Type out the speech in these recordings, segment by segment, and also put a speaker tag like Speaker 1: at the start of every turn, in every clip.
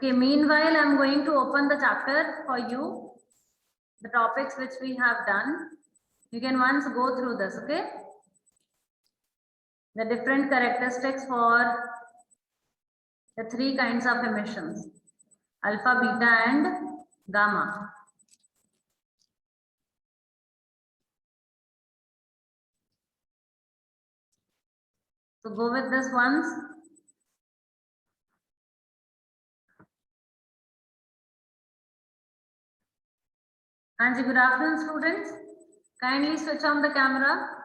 Speaker 1: Okay, meanwhile, I'm going to open the chapter for you, the topics which we have done. You can once go through this, okay? The different characteristics for the three kinds of emissions, alpha, beta, and gamma. So go with this once. Anji, good afternoon, students. Kindly switch on the camera.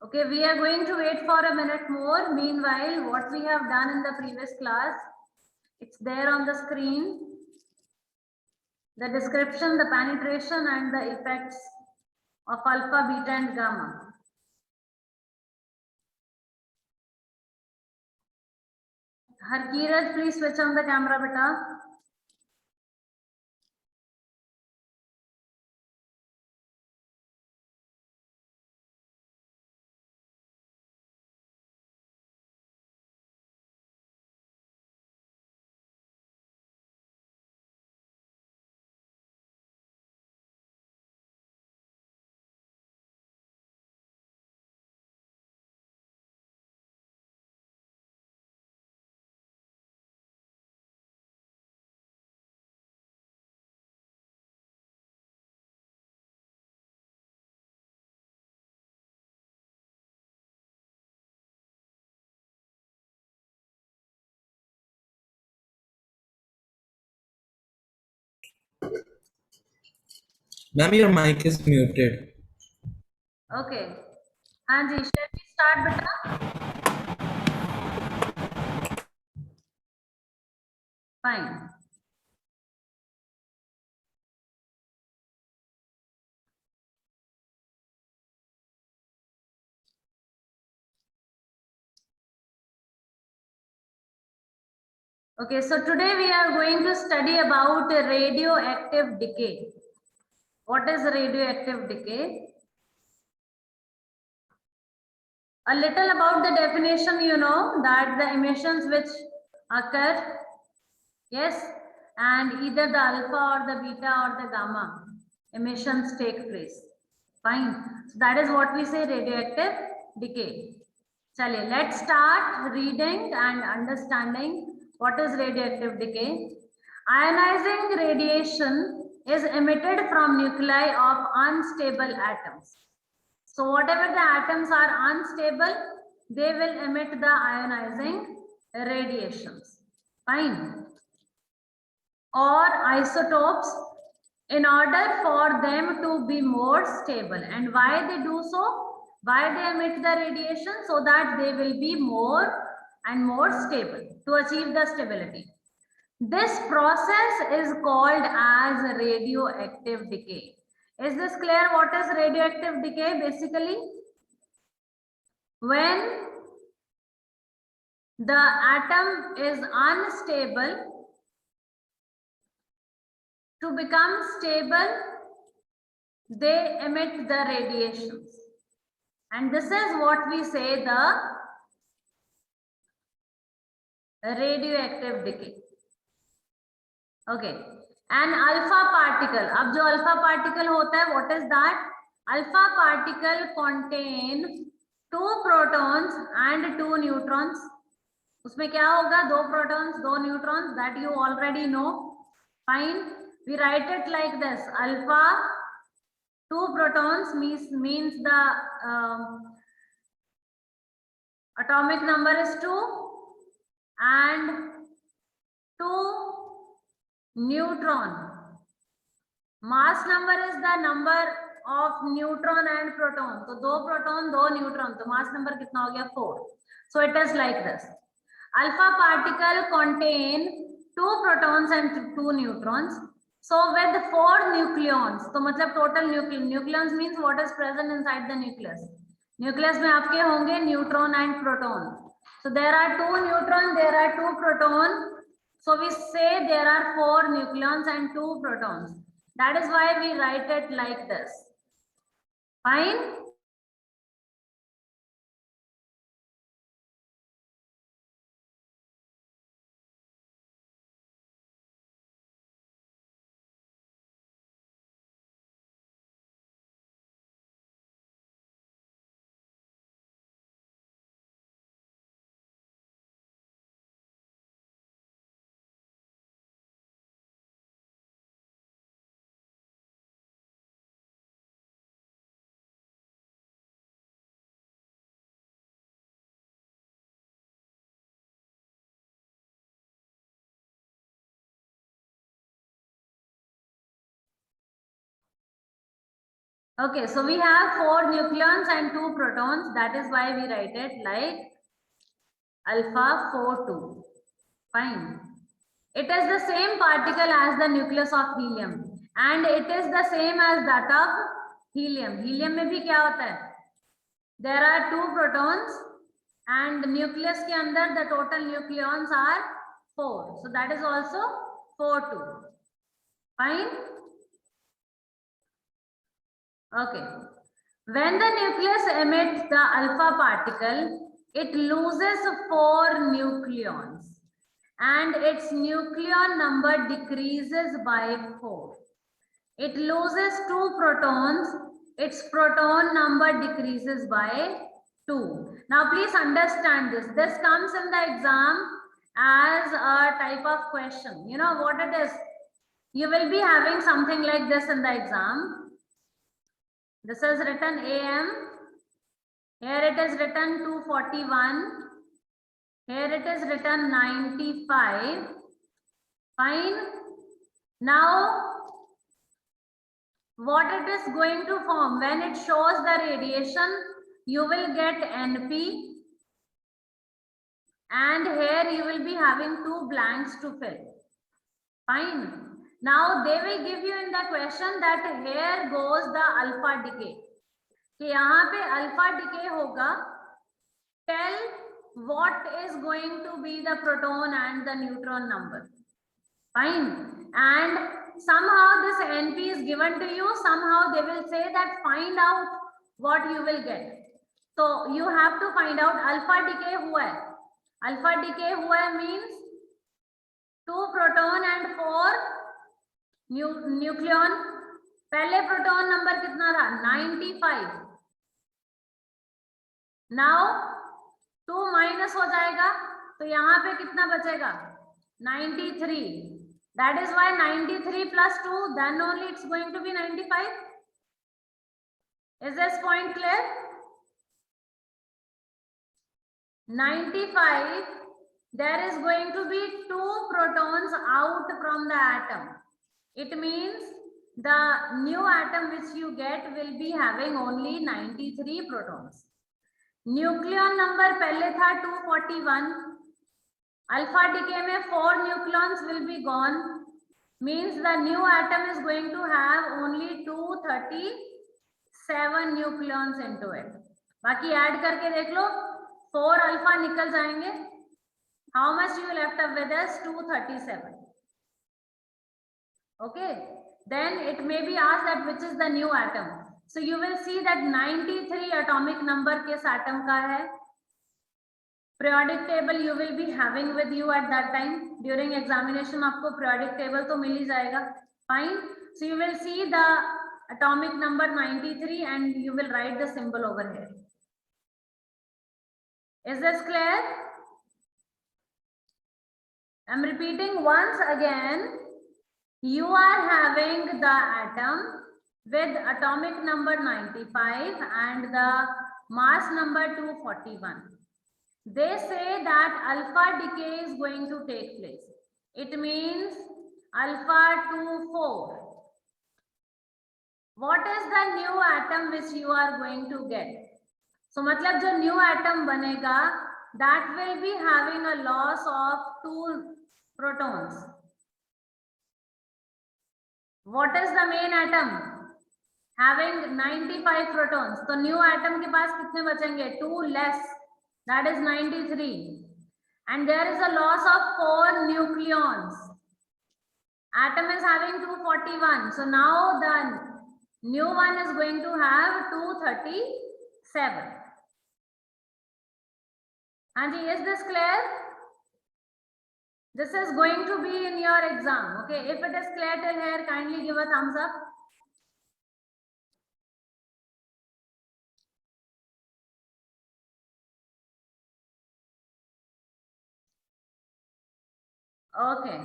Speaker 1: Okay, we are going to wait for a minute more. Meanwhile, what we have done in the previous class, it's there on the screen. The description, the penetration, and the effects of alpha, beta, and gamma. Harkirat, please switch on the camera, beta.
Speaker 2: Ma'am, your mic is muted.
Speaker 1: Okay. Anji, shall we start, beta? Fine. Okay, so today we are going to study about radioactive decay. What is radioactive decay? A little about the definition, you know that the emissions which occur, yes, and either the alpha or the beta or the gamma emissions take place. Fine. So that is what we say radioactive decay. Chale, let's start reading and understanding what is radioactive decay. Ionizing radiation is emitted from nuclei of unstable atoms. So whatever the atoms are unstable, they will emit the ionizing radiations. Fine. Or isotopes in order for them to be more stable. And why they do so? Why they emit the radiation? So that they will be more and more stable to achieve the stability. This process is called as radioactive decay. Is this clear? What is radioactive decay? Basically, when the atom is unstable, to become stable, they emit the radiations. And this is what we say the radioactive decay. Okay. An alpha particle. अब जो alpha particle होता है, what is that? Alpha particle contain 2 protons and 2 neutrons. उसमें क्या होगा? 2 protons, 2 neutrons. That you already know. Fine. We write it like this: alpha, 2 protons means the atomic number is 2, and 2 neutron. Mass number is the number of neutron and proton. So 2 proton, 2 neutron. So mass number कितना हो गया? 4. So it is like this. Alpha particle contain 2 protons and 2 neutrons. So with 4 nucleons, तो मतलब total nucleons means what is present inside the nucleus. Nucleus में आपके होंगे neutron and proton. So there are 2 neutrons, there are 2 protons. So we say there are 4 nucleons and 2 protons. That is why we write it like this. Fine. Okay, so we have 4 nucleons and 2 protons. That is why we write it like alpha 4 2. Fine. It is the same particle as the nucleus of helium, and it is the same as that of helium. Helium में भी क्या होता है? There are 2 protons, and nucleus के अंदर the total nucleons are 4. So that is also 4 2. Fine. Okay. When the nucleus emits the alpha particle, it loses 4 nucleons and its nucleon number decreases by 4. It loses 2 protons, its proton number decreases by 2. Now please understand this. This comes in the exam as a type of question. You know what it is? You will be having something like this in the exam. This is written AM. Here it is written 241. Here it is written 95. Fine. Now, what it is going to form? When it shows the radiation, you will get NP. And here you will be having 2 blanks to fill. Fine. Now they will give you in the question that here goes the alpha decay. कि यहाँ पे alpha decay होगा. Tell what is going to be the proton and the neutron number. Fine. And somehow this NP is given to you. Somehow they will say that find out what you will get. So you have to find out alpha decay हुआ है. Alpha decay हुआ है means 2 proton and 4 nucleon. पहले proton number कितना था? 95. Now 2 minus हो जाएगा, तो यहाँ पे कितना बचेगा? 93. That is why 93 plus 2, then only it's going to be 95. Is this point clear? 95, there is going to be 2 protons out from the atom. It means the new atom which you get will be having only 93 protons. Nucleon number पहले था 241. Alpha decay में 4 nucleons will be gone. Means the new atom is going to have only 237 nucleons into it. बाकी add करके देख लो, 4 alpha निकल जाएंगे. How much you left up with us? 237. Okay. Then it may be asked that which is the new atom. So you will see that 93 atomic number किस atom का है. Periodic table you will be having with you at that time. During examination आपको periodic table तो मिल ही जाएगा. Fine. So you will see the atomic number 93 and you will write the symbol over here. Is this clear? I'm repeating once again. You are having the atom with atomic number 95 and the mass number 241. They say that alpha decay is going to take place. It means alpha 2,4. What is the new atom which you are going to get? So मतलब जो new atom बनेगा, that will be having a loss of 2 protons. What is the main atom? Having 95 protons. तो new atom के पास कितने बचेंगे? 2 less. That is 93. And there is a loss of 4 nucleons. Atom is having 241. So now the new one is going to have 237. Anji, is this clear? This is going to be in your exam. Okay, if it is clear till here, kindly give a thumbs up. Okay.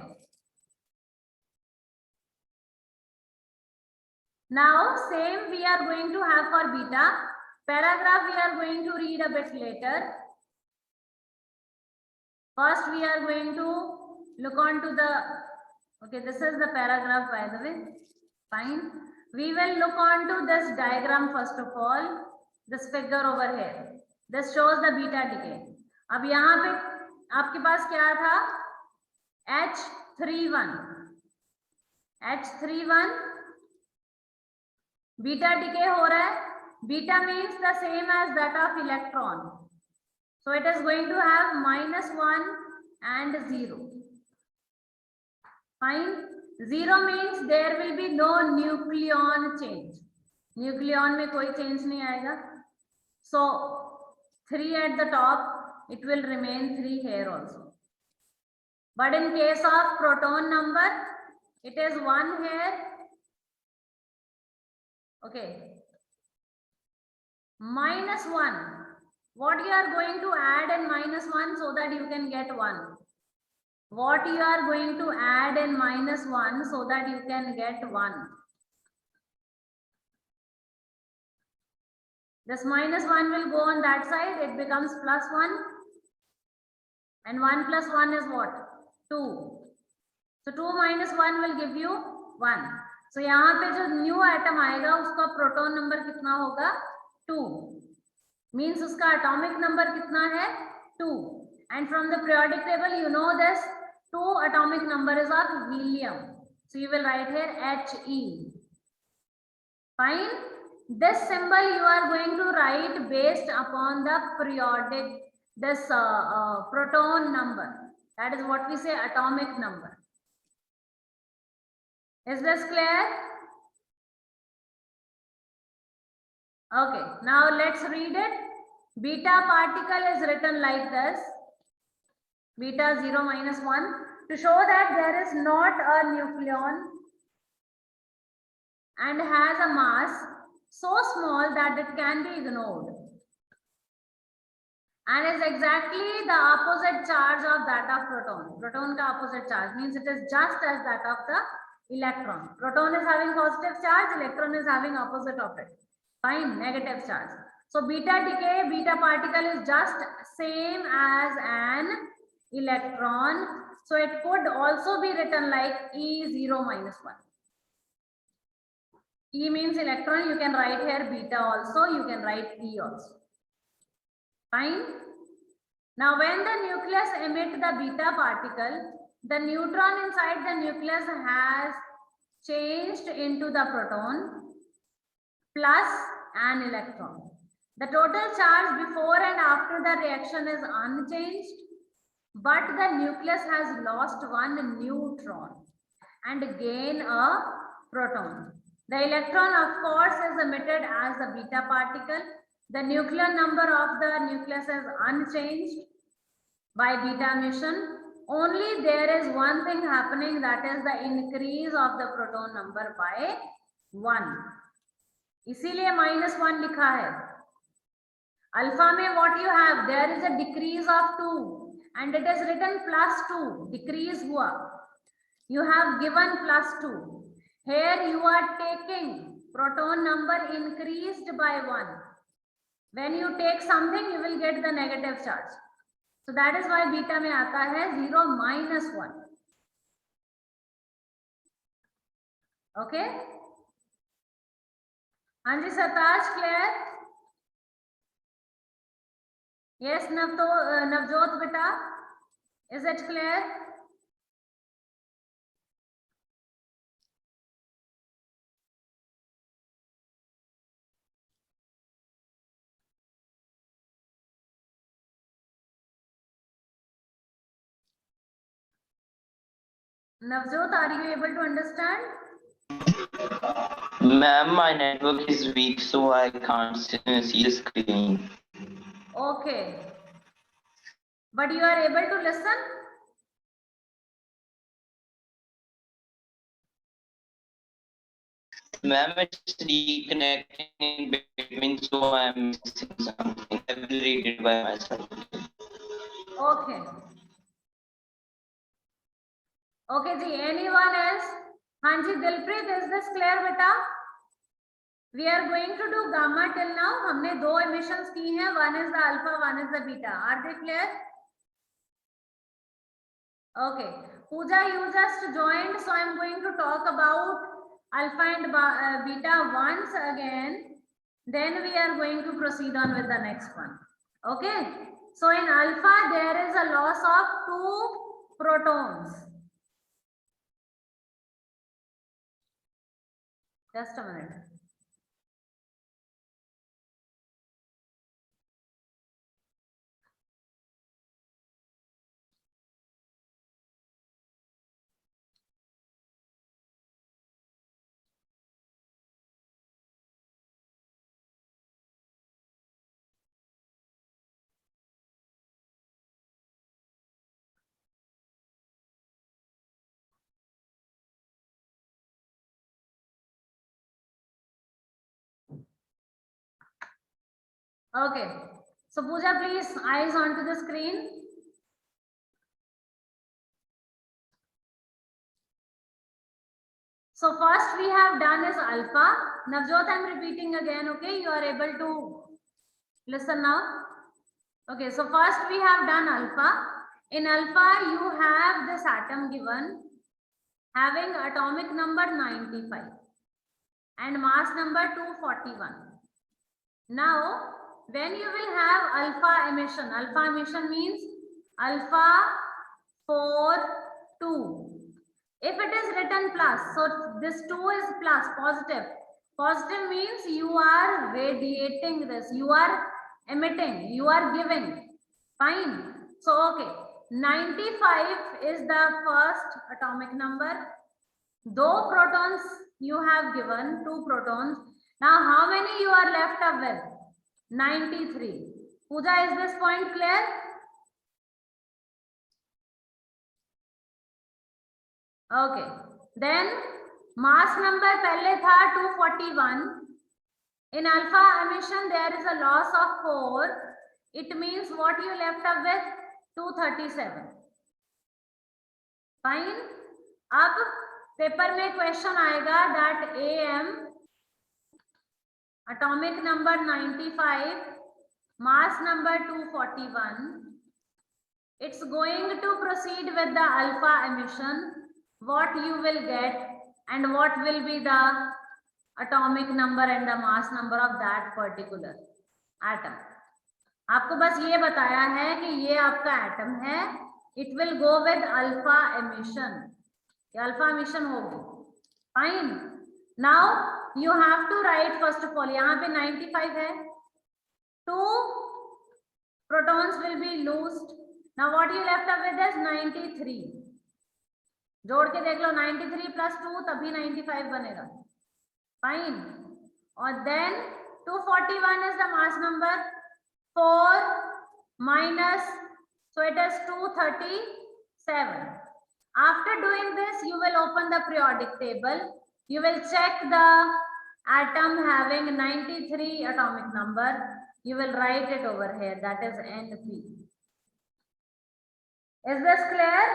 Speaker 1: Now, same we are going to have for beta. Paragraph we are going to read a bit later. First, we are going to look on to the, okay, this is the paragraph by the way. Fine. We will look on to this diagram first of all. This figure over here. This shows the beta decay. अब यहाँ पे आपके पास क्या था? H31. H31 beta decay हो रहा है. Beta means the same as that of electron. So it is going to have -1 and 0. Fine. 0 means there will be no nucleon change. Nucleon में कोई change नहीं आएगा. So 3 at the top, it will remain 3 here also. But in case of proton number, it is 1 here. Okay. -1. What you are going to add in -1 so that you can get 1? What you are going to add in -1 so that you can get 1? This -1 will go on that side, it becomes +1. And 1 plus 1 is what? 2. So 2 minus 1 will give you 1. So यहाँ पे जो new atom आएगा उसका proton number कितना होगा? 2. Means उसका atomic number कितना है? 2. And from the periodic table you know this 2 atomic number is of helium. So you will write here He. Fine. This symbol you are going to write based upon the periodic, this proton number. That is what we say atomic number. Is this clear? Okay, now let's read it. Beta particle is written like this. Beta 0 minus 1 to show that there is not a nucleon and has a mass so small that it can be ignored and is exactly the opposite charge of that of proton. Proton ka opposite charge means it is just as that of the electron. Proton is having positive charge, electron is having opposite of it. Fine, negative charge. So beta decay, beta particle is just same as an electron. So it could also be written like E0 minus 1. E means electron, you can write here beta also, you can write E also. Fine. Now when the nucleus emits the beta particle, the neutron inside the nucleus has changed into the proton plus an electron. The total charge before and after the reaction is unchanged, but the nucleus has lost one neutron and gain a proton. The electron, of course, is emitted as a beta particle. The nuclear number of the nucleus is unchanged by beta emission. Only there is one thing happening, that is the increase of the proton number by 1. इसीलिए -1 लिखा है. Alpha में what you have? There is a decrease of 2 and it is written +2. Decrease हुआ. You have given +2. Here you are taking proton number increased by 1. When you take something, you will get the negative charge. So that is why beta में आता है 0 minus 1. Okay? Anji Sataj, clear? Yes, Navjot beta, is it clear? Navjot, are you able to understand?
Speaker 3: Ma'am, my network is weak, so I can't see the screen.
Speaker 1: Okay. But you are able to listen?
Speaker 3: Ma'am, it's reconnecting in between, so I'm missing something. I will read it by myself.
Speaker 1: Okay. Okay, ji. Anyone else? Hanji, Dilpreet, is this clear, beta? We are going to do gamma till now. हमने दो emissions की हैं. One is the alpha, one is the beta. Are they clear? Okay. Pooja, you just joined, so I'm going to talk about alpha and beta once again. Then we are going to proceed on with the next one. Okay. So in alpha, there is a loss of 2 protons. Just a minute. Okay. So Pooja, please eyes onto the screen. So first we have done is alpha. Navjot, I'm repeating again. Okay, you are able to listen now. Okay, so first we have done alpha. In alpha, you have this atom given having atomic number 95 and mass number 241. Now, when you will have alpha emission means alpha 4, 2. If it is written plus, so this 2 is plus, positive. Positive means you are radiating this, you are emitting, you are giving. Fine. So, okay, 95 is the first atomic number. 2 protons you have given, 2 protons. Now, how many you are left up with? 93. Pooja, is this point clear? Okay. Then mass number पहले था 241. In alpha emission there is a loss of 4. It means what you left up with? 237. Fine. अब paper में question आएगा that AM atomic number 95, mass number 241. It's going to proceed with the alpha emission. What you will get and what will be the atomic number and the mass number of that particular atom. आपको बस ये बताया है कि ये आपका atom है. It will go with alpha emission. Alpha emission होगी. Fine. Now you have to write first of all, यहाँ पे 95 है, 2 protons will be loosed. Now what you left up with is 93. जोड़ के देख लो, 93 plus 2 तभी 95 बनेगा. फाइन. और then 241 is the mass number. 4 minus, so it is 237. After doing this, you will open the periodic table. You will check the atom having 93 atomic number. You will write it over here. That is NP. Is this clear?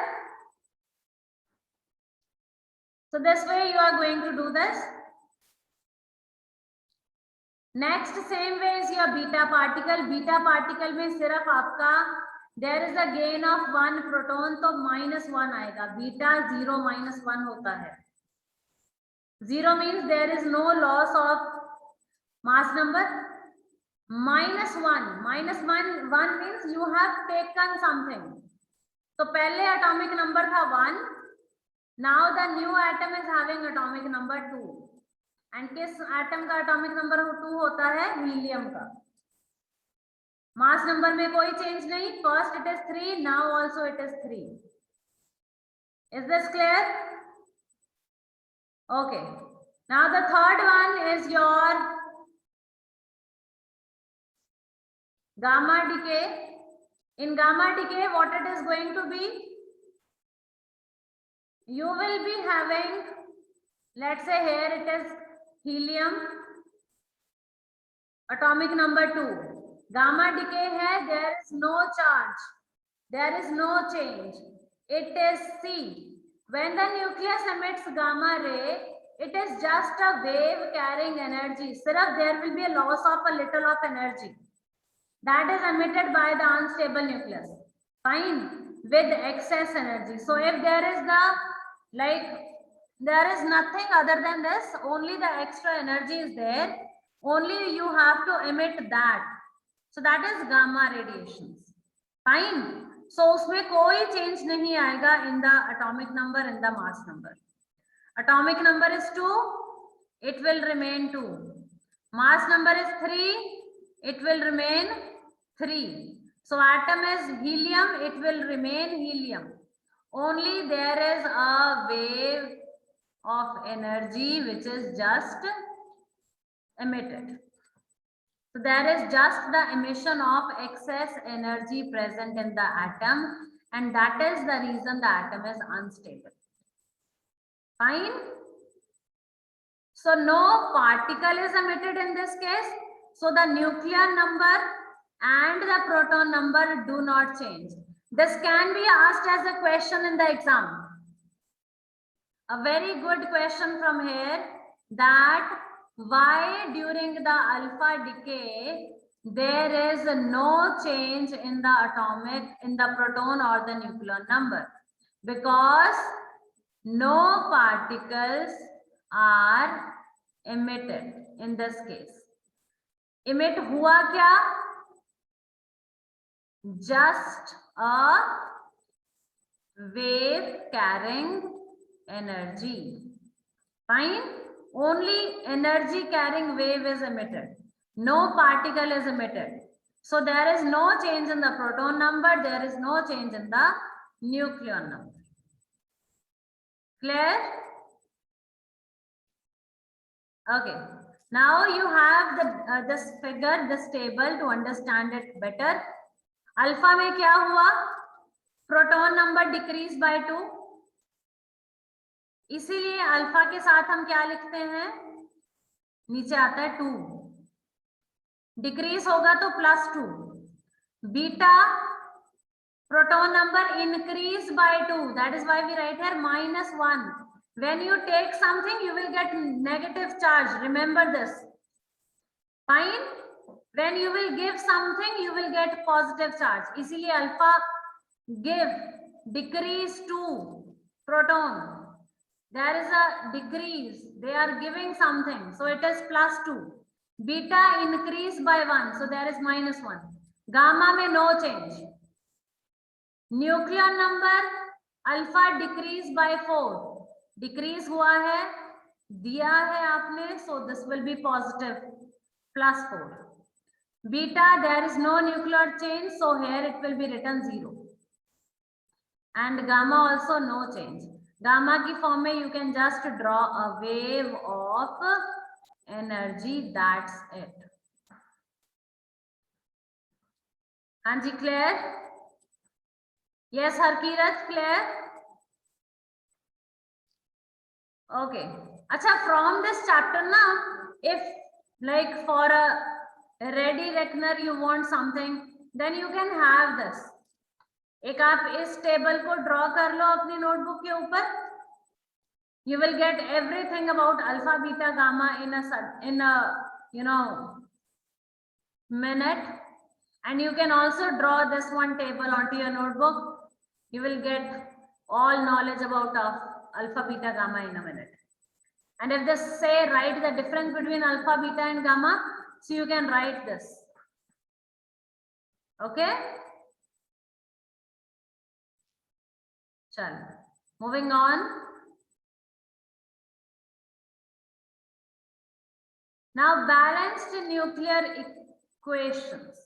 Speaker 1: So this way you are going to do this. Next, same way is your beta particle. Beta particle में सिर्फ आपका there is a gain of 1 proton, तो -1 आएगा. Beta 0 -1 होता है. 0 means there is no loss of mass number. -1 means you have taken something. तो पहले atomic number था 1. Now the new atom is having atomic number 2. And किस atom का atomic number 2 होता है? हीलियम का. मास नंबर में कोई चेंज नहीं. First it is 3, now also it is 3. Is this clear? Okay. Now the third one is your gamma decay. In gamma decay, what it is going to be? You will be having, let's say here it is helium, atomic number 2. Gamma decay hai, there is no charge, there is no change. It is C. When the nucleus emits gamma ray, it is just a wave carrying energy. Sirf there will be a loss of a little of energy that is emitted by the unstable nucleus. Fine, with excess energy. So if there is there is nothing other than this, only the extra energy is there, only you have to emit that. So that is gamma radiations. Fine. So उसमें कोई change नहीं आएगा in the atomic number and the mass number. Atomic number is 2, it will remain 2. Mass number is 3, it will remain 3. So atom is helium, it will remain helium. Only there is a wave of energy which is just emitted. So there is just the emission of excess energy present in the atom, and that is the reason the atom is unstable. Fine. So no particle is emitted in this case. So the nuclear number and the proton number do not change. This can be asked as a question in the exam. A very good question from here, that why during the alpha decay there is no change in the proton or the nucleon number? Because no particles are emitted in this case. Emit hua kya? Just a wave carrying energy. Fine. Only energy carrying wave is emitted. No particle is emitted. So there is no change in the proton number. There is no change in the nucleon number. Clear? Okay. Now you have this figure, this table to understand it better. Alpha में क्या हुआ? Proton number decreased by 2. इसीलिए alpha के साथ हम क्या लिखते हैं? नीचे आता है 2. डिक्रीज होगा तो +2. Beta proton number increased by 2. That is why we write here -1. When you take something, you will get negative charge. Remember this. Fine. When you will give something, you will get positive charge. इसीलिए alpha give decrease to proton. There is a decrease. They are giving something. So it is +2. Beta increase by 1. So there is -1. Gamma में no change. Nucleon number alpha decrease by 4. Decrease हुआ है, दिया है आपने. So this will be positive +4. Beta, there is no nuclear change. So here it will be written 0. And gamma also no change. Gamma की form में you can just draw a wave of energy. That's it. हाँ जी, clear? Yes, Harkirat, clear? Okay. अच्छा, from this chapter now, if like for a ready reckoner you want something, then you can have this. एक आप इस table को draw कर लो अपनी notebook के ऊपर. You will get everything about alpha, beta, gamma in a minute. And you can also draw this one table onto your notebook. You will get all knowledge about alpha, beta, gamma in a minute. And if they say write the difference between alpha, beta and gamma, so you can write this. Okay? Chalo. Moving on. Now balanced nuclear equations.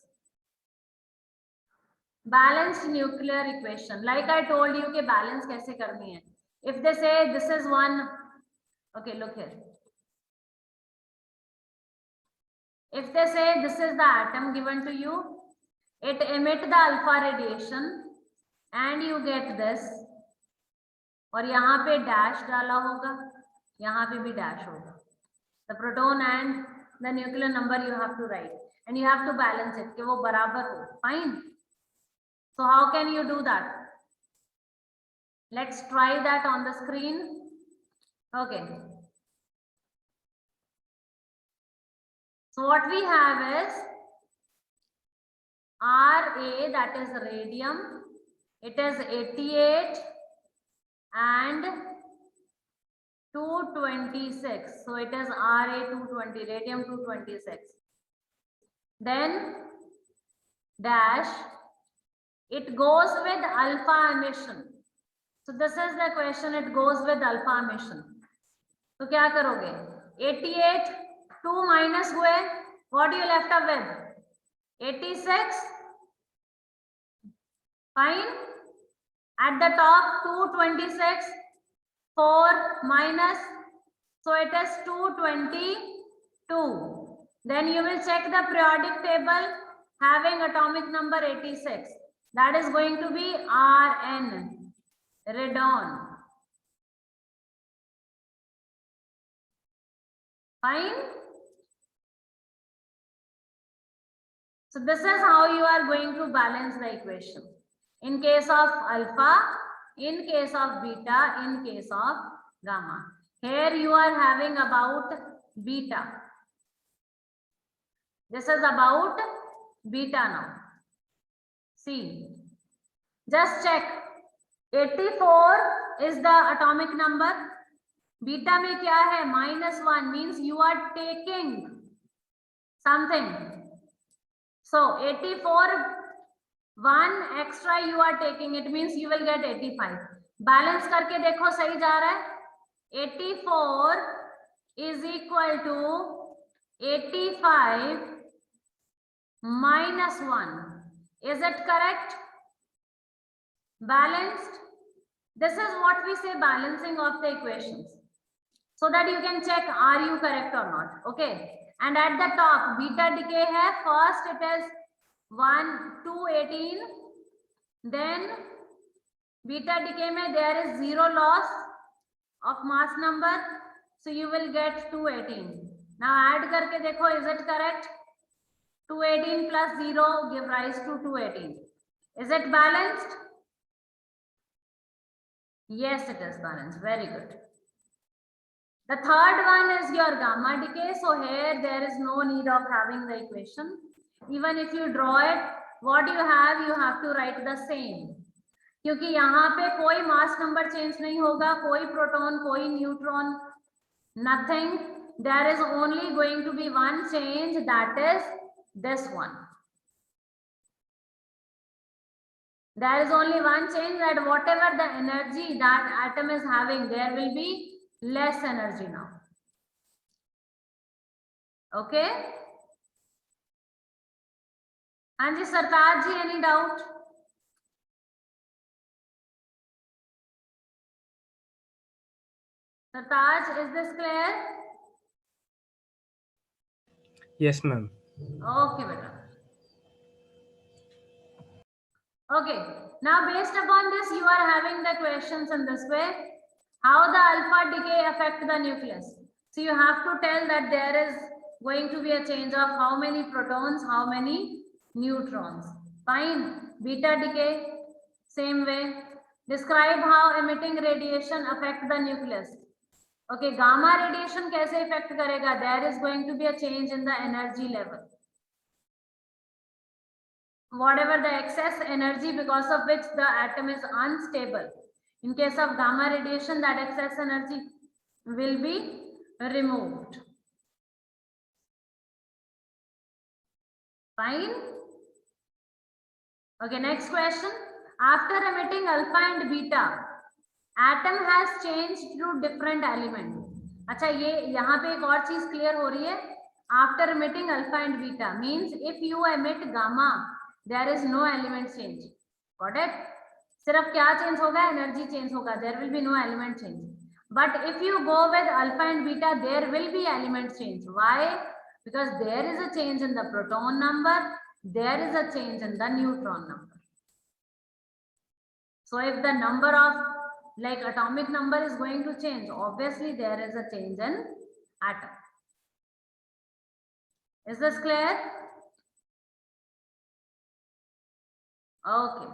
Speaker 1: Balanced nuclear equation. Like I told you कि balance कैसे करनी है. If they say this is one, okay, look here. If they say this is the atom given to you, it emit the alpha radiation and you get this, और यहाँ पे dash डाला होगा, यहाँ पे भी डैश होगा. The proton and the nuclear number you have to write and you have to balance it कि वो बराबर हो. Fine. So how can you do that? Let's try that on the screen. Okay. So what we have is Ra, that is radium. It is 88 and 226. So it is Ra 220, radium 226. Then dash, it goes with alpha emission. So this is the question, it goes with alpha emission. So क्या करोगे? 88, 2 minus हुए, what you left up with? 86. Fine. At the top 226, 4 minus, so it is 222. Then you will check the periodic table having atomic number 86. That is going to be Rn, radon. Fine. So this is how you are going to balance the equation. In case of alpha, in case of beta, in case of gamma. Here you are having about beta. This is about beta now. See, just check. 84 is the atomic number. Beta में क्या है? -1 means you are taking something. So 84, 1 extra you are taking, it means you will get 85. Balance करके देखो सही जा रहा है. 84 is equal to 85 minus 1. Is it correct? Balanced. This is what we say balancing of the equations. So that you can check are you correct or not. Okay. And at the top beta decay hai. First it is 218. Then beta decay mein there is 0 loss of mass number. So you will get 218. Now add karke dekho, is it correct? 218 plus 0 give rise to 218. Is it balanced? Yes, it is balanced. Very good. The third one is your gamma decay. So here there is no need of having the equation. Even if you draw it, what you have to write the same. क्योंकि यहाँ पे कोई mass number change नहीं होगा, कोई proton, कोई neutron, nothing. There is only going to be one change, that is this one. There is only one change, that whatever the energy that atom is having, there will be less energy now. Okay. Anji Sartaj ji, any doubt? Sartaj, is this clear?
Speaker 4: Yes, ma'am.
Speaker 1: Okay, beta. Okay. Now, based upon this, you are having the questions in this way. How the alpha decay affect the nucleus? So you have to tell that there is going to be a change of how many protons, how many neutrons. Fine. Beta decay, same way. Describe how emitting radiation affect the nucleus. Okay, gamma radiation कैसे affect करेगा? There is going to be a change in the energy level. Whatever the excess energy because of which the atom is unstable. In case of gamma radiation, that excess energy will be removed. Fine. Okay, next question. After emitting alpha and beta, atom has changed to different element. अच्छा, ये यहाँ पे एक और चीज clear हो रही है. After emitting alpha and beta means if you emit gamma, there is no element change. Got it? सिर्फ क्या चेंज होगा, एनर्जी चेंज होगा, there will be no element change. But if you go with alpha and beta, there will be element change. Why? Because there is a change in the proton number, there is a change in the neutron number. So if the number of like atomic number is going to change, obviously there is a change in atom. Is this clear? Okay.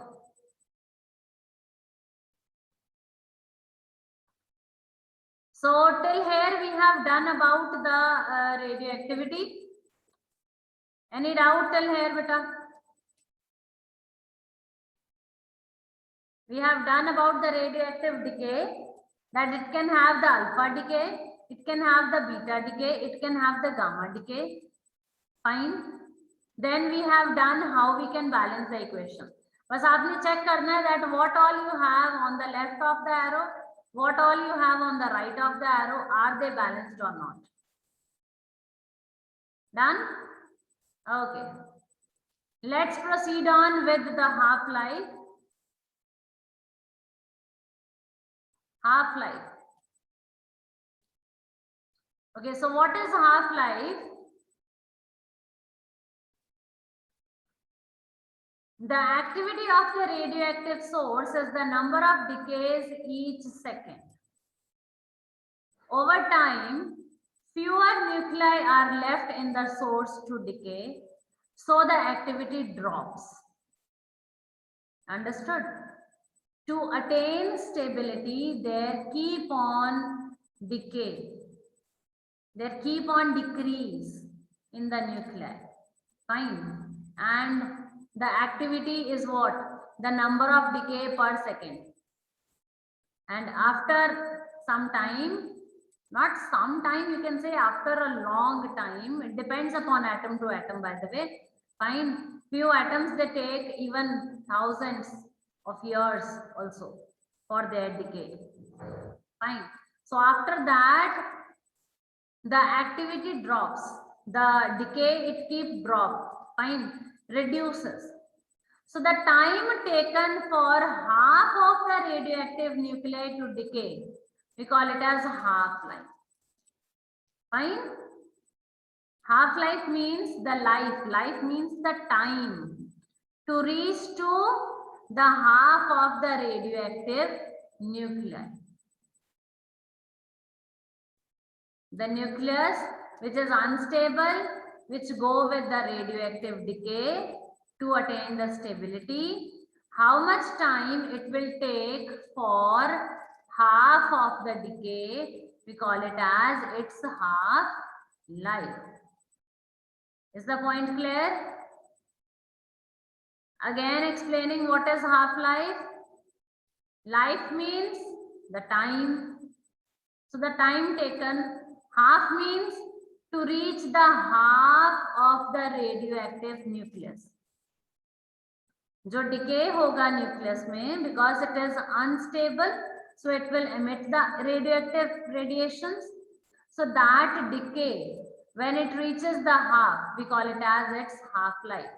Speaker 1: So till here we have done about the radioactivity. Any doubt till here, beta? We have done about the radioactive decay, that it can have the alpha decay, it can have the beta decay, it can have the gamma decay. Fine. Then we have done how we can balance the equation. बस आपने check करना है that what all you have on the left of the arrow, what all you have on the right of the arrow, are they balanced or not? Done? Okay. Let's proceed on with the half-life. Half-life. Okay, so what is half-life? The activity of the radioactive source is the number of decays each second. Over time, fewer nuclei are left in the source to decay, so the activity drops. Understood? To attain stability, they keep on decay. They keep on decrease in the nuclei. Fine. And the activity is what? The number of decay per second. And after some time, not some time, you can say after a long time, it depends upon atom to atom, by the way. Fine. Few atoms, they take even thousands of years also for their decay. Fine. So after that, the activity drops. The decay, it keeps drop. Fine. Reduces. So the time taken for half of the radioactive nuclei to decay, we call it as half-life. Fine. Half-life means the life. Life means the time to reach to the half of the radioactive nuclei. The nucleus which is unstable, which go with the radioactive decay to attain the stability. How much time it will take for half of the decay, we call it as its half-life. Is the point clear? Again explaining what is half-life. Life means the time. So the time taken, half means to reach the half of the radioactive nucleus. जो decay होगा nucleus में, because it is unstable, so it will emit the radioactive radiations. So that decay, when it reaches the half, we call it as its half-life.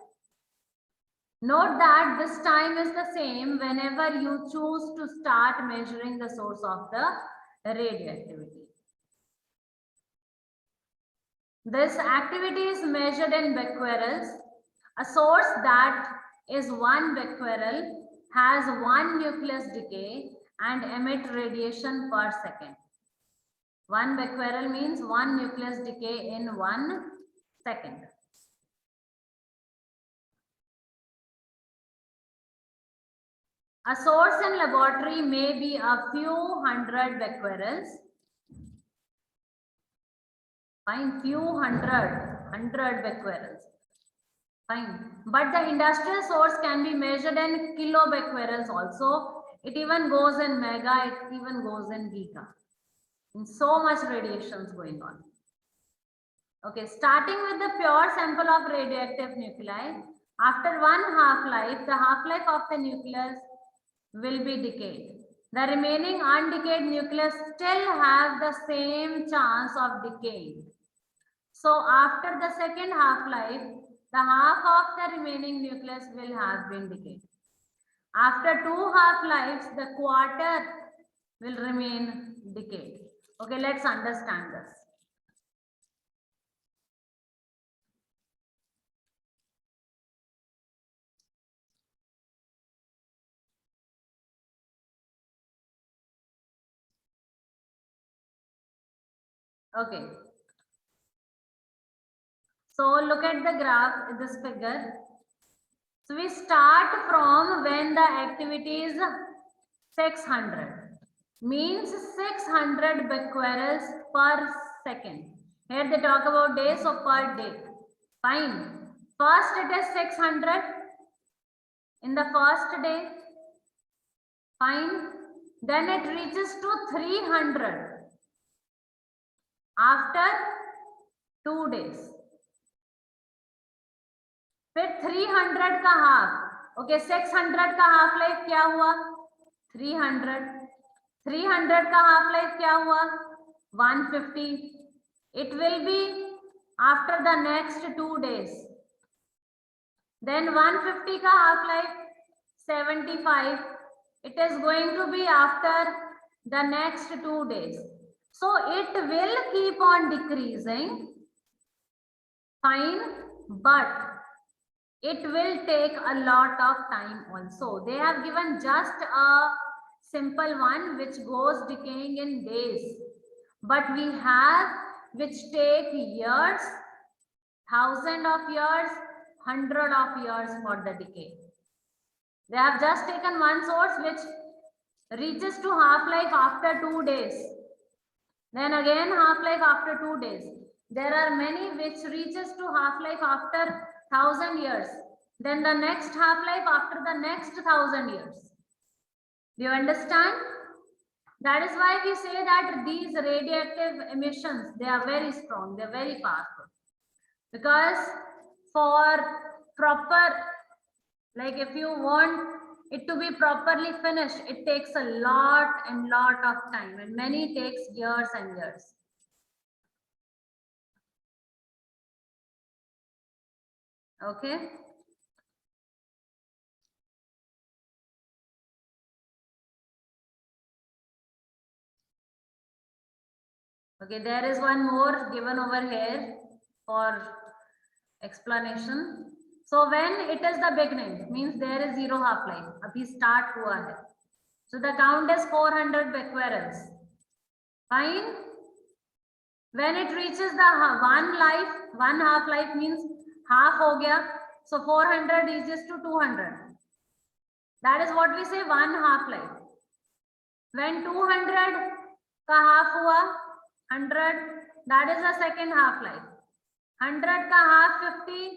Speaker 1: Note that this time is the same whenever you choose to start measuring the source of the radioactivity. This activity is measured in becquerels. A source that is 1 becquerel has 1 nucleus decay and emit radiation per second. 1 becquerel means 1 nucleus decay in 1 second. A source in laboratory may be a few hundred becquerels. Fine, few hundred becquerels. Fine, but the industrial source can be measured in kilobecquerels also. It even goes in mega, it even goes in giga. And so much radiation is going on. Okay, starting with the pure sample of radioactive nuclei. After 1 half-life, the half-life of the nucleus will be decayed. The remaining undecayed nucleus still have the same chance of decaying. So after the second half-life, the half of the remaining nucleus will have been decayed. After 2 half-lives, the quarter will remain decayed. Okay, let's understand this. Okay. So look at the graph, this figure. So we start from when the activity is 600. Means 600 becquerels per second. Here they talk about days, so per day. Fine. First it is 600 in the first day. Fine. Then it reaches to 300 after 2 days. फिर 300 का half. Okay, 600 का half life क्या हुआ? 300. 300 का half life क्या हुआ? 150. It will be after the next 2 days. Then 150 का half life 75. It is going to be after the next 2 days. So it will keep on decreasing. Fine, but it will take a lot of time also. They have given just a simple one which goes decaying in days. But we have which take years, 1000 of years, 100 of years for the decay. They have just taken one source which reaches to half-life after 2 days. Then again half-life after 2 days. There are many which reaches to half-life after 1000 years. Then the next half-life after the next 1000 years. Do you understand? That is why we say that these radioactive emissions, they are very strong, they are very powerful. Because for proper, like if you want it to be properly finished, it takes a lot of time, and many takes years and years. Okay. Okay, there is one more given over here for explanation. So when it is the beginning, means there is 0 half-life. Abhi start hua hai. So the count is 400 becquerels. Fine. When it reaches the one half-life means half ho gaya. So 400 reaches to 200. That is what we say one half-life. When 200 ka half hua, 100, that is the second half-life. 100 ka half 50,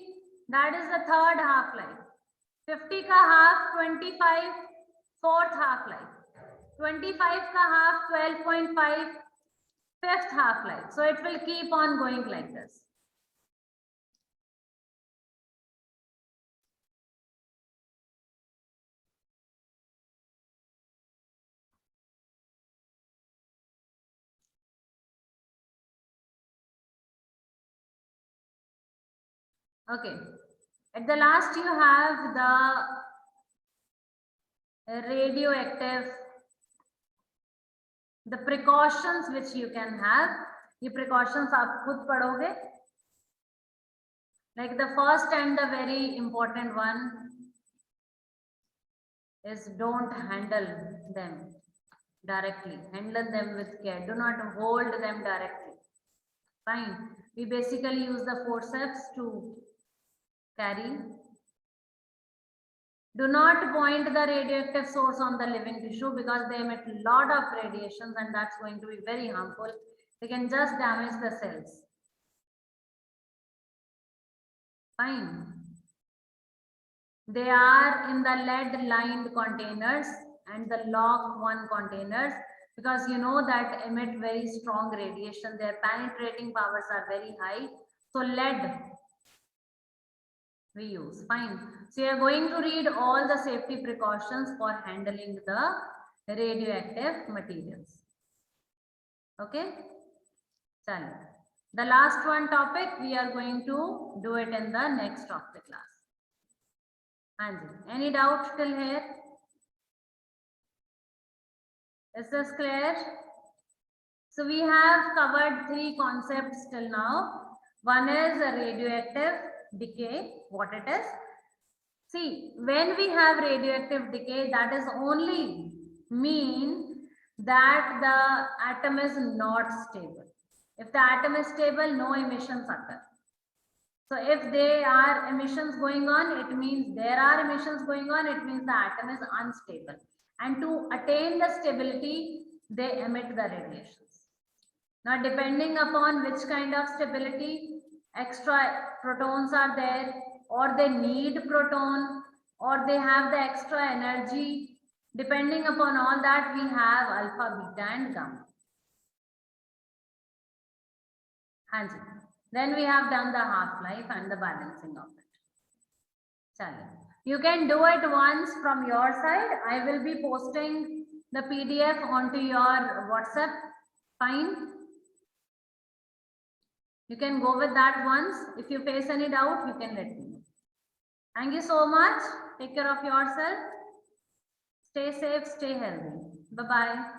Speaker 1: that is the third half-life. 50 ka half 25, fourth half-life. 25 ka half 12.5, fifth half-life. So it will keep on going like this. Okay. At the last you have the radioactive, the precautions which you can have. ये precautions आप खुद पढ़ोगे. Like the first and the very important one is don't handle them directly. Handle them with care. Do not hold them directly. Fine. We basically use the forceps to carry. Do not point the radioactive source on the living tissue because they emit a lot of radiations and that's going to be very harmful. They can just damage the cells. Fine. They are in the lead lined containers and the Log 1 containers because you know that emit very strong radiation. Their penetrating powers are very high. So lead we use. Fine. So you are going to read all the safety precautions for handling the radioactive materials. Okay. Chalo. The last one topic we are going to do it in the next of the class. Anji, any doubt till here? Is this clear? So we have covered 3 concepts till now. One is a radioactive decay, what it is. See, when we have radioactive decay, that is only mean that the atom is not stable. If the atom is stable, no emissions occur. So if there are emissions going on, it means there are emissions going on, it means the atom is unstable. And to attain the stability, they emit the radiations. Now, depending upon which kind of stability, extra protons are there, or they need proton, or they have the extra energy. Depending upon all that, we have alpha, beta, and gamma. Hanji. Then we have done the half-life and the balancing of it. Chalo. You can do it once from your side. I will be posting the PDF onto your WhatsApp. Fine. You can go with that once. If you face any doubt, you can let me know. Thank you so much. Take care of yourself. Stay safe, stay healthy. Bye-bye.